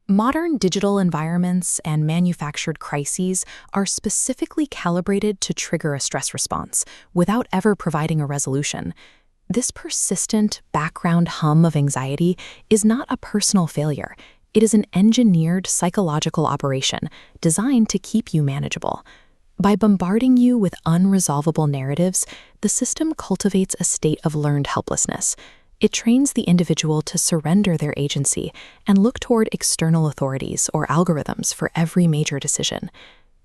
Modern digital environments and manufactured crises are specifically calibrated to trigger a stress response without ever providing a resolution. This persistent background hum of anxiety is not a personal failure. It is an engineered psychological operation designed to keep you manageable. By bombarding you with unresolvable narratives, the system cultivates a state of learned helplessness. It trains the individual to surrender their agency and look toward external authorities or algorithms for every major decision.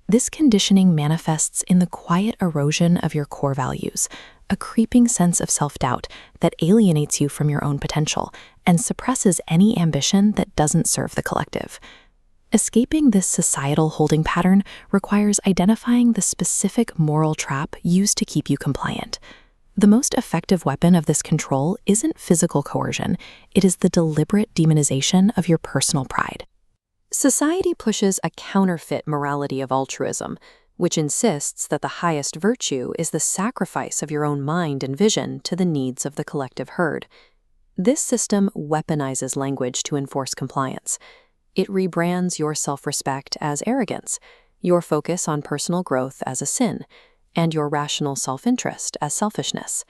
This conditioning manifests in the quiet erosion of your core values, a creeping sense of self-doubt that alienates you from your own potential and suppresses any ambition that doesn't serve the collective. Escaping this societal holding pattern requires identifying the specific moral trap used to keep you compliant. The most effective weapon of this control isn't physical coercion, it is the deliberate demonization of your personal pride. Society pushes a counterfeit morality of altruism, which insists that the highest virtue is the sacrifice of your own mind and vision to the needs of the collective herd. This system weaponizes language to enforce compliance. It rebrands your self-respect as arrogance, your focus on personal growth as a sin, and your rational self-interest as selfishness.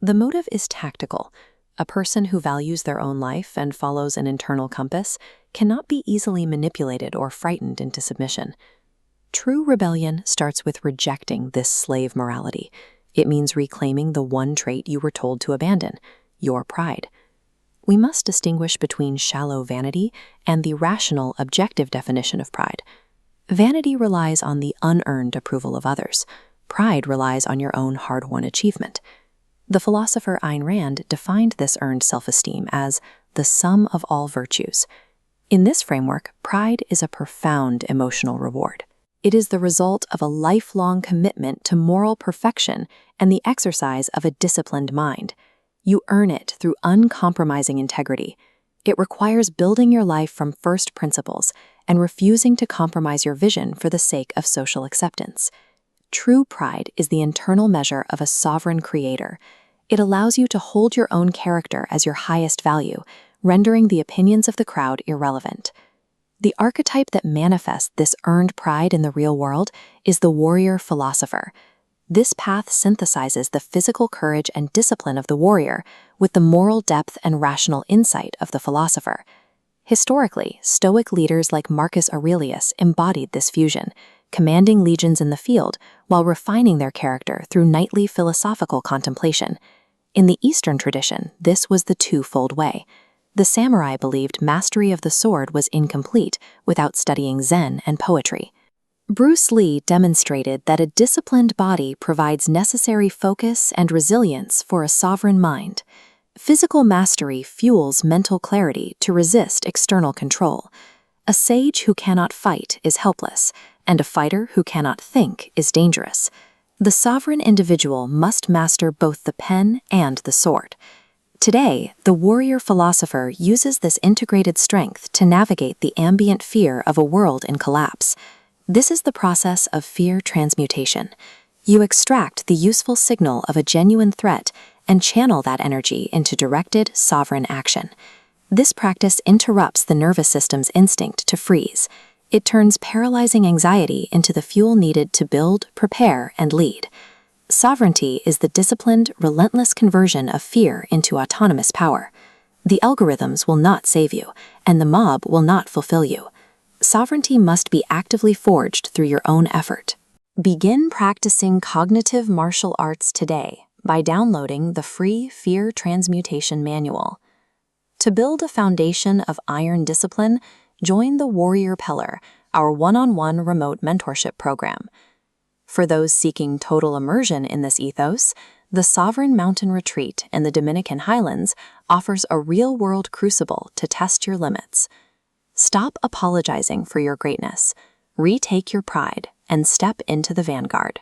The motive is tactical. A person who values their own life and follows an internal compass cannot be easily manipulated or frightened into submission. True rebellion starts with rejecting this slave morality. It means reclaiming the one trait you were told to abandon, your pride. We must distinguish between shallow vanity and the rational, objective definition of pride. Vanity relies on the unearned approval of others. Pride relies on your own hard-won achievement. The philosopher Ayn Rand defined this earned self-esteem as the sum of all virtues. In this framework, pride is a profound emotional reward. It is the result of a lifelong commitment to moral perfection and the exercise of a disciplined mind. You earn it through uncompromising integrity. It requires building your life from first principles and refusing to compromise your vision for the sake of social acceptance. True pride is the internal measure of a sovereign creator. It allows you to hold your own character as your highest value, rendering the opinions of the crowd irrelevant. The archetype that manifests this earned pride in the real world is the warrior philosopher. This path synthesizes the physical courage and discipline of the warrior with the moral depth and rational insight of the philosopher. Historically, Stoic leaders like Marcus Aurelius embodied this fusion, commanding legions in the field while refining their character through nightly philosophical contemplation. In the Eastern tradition, this was the twofold way. The samurai believed mastery of the sword was incomplete without studying Zen and poetry. Bruce Lee demonstrated that a disciplined body provides necessary focus and resilience for a sovereign mind. Physical mastery fuels mental clarity to resist external control. A sage who cannot fight is helpless, and a fighter who cannot think is dangerous. The sovereign individual must master both the pen and the sword. Today, the warrior philosopher uses this integrated strength to navigate the ambient fear of a world in collapse. This is the process of fear transmutation. You extract the useful signal of a genuine threat and channel that energy into directed, sovereign action. This practice interrupts the nervous system's instinct to freeze. It turns paralyzing anxiety into the fuel needed to build, prepare, and lead. Sovereignty is the disciplined, relentless conversion of fear into autonomous power. The algorithms will not save you, and the mob will not fulfill you. Sovereignty must be actively forged through your own effort. Begin practicing cognitive martial arts today by downloading the free Fear Transmutation Manual. To build a foundation of iron discipline, join the Warrior Pillar, our one-on-one remote mentorship program. For those seeking total immersion in this ethos, the Sovereign Mountain Retreat in the Dominican Highlands offers a real-world crucible to test your limits. Stop apologizing for your greatness, retake your pride, and step into the vanguard.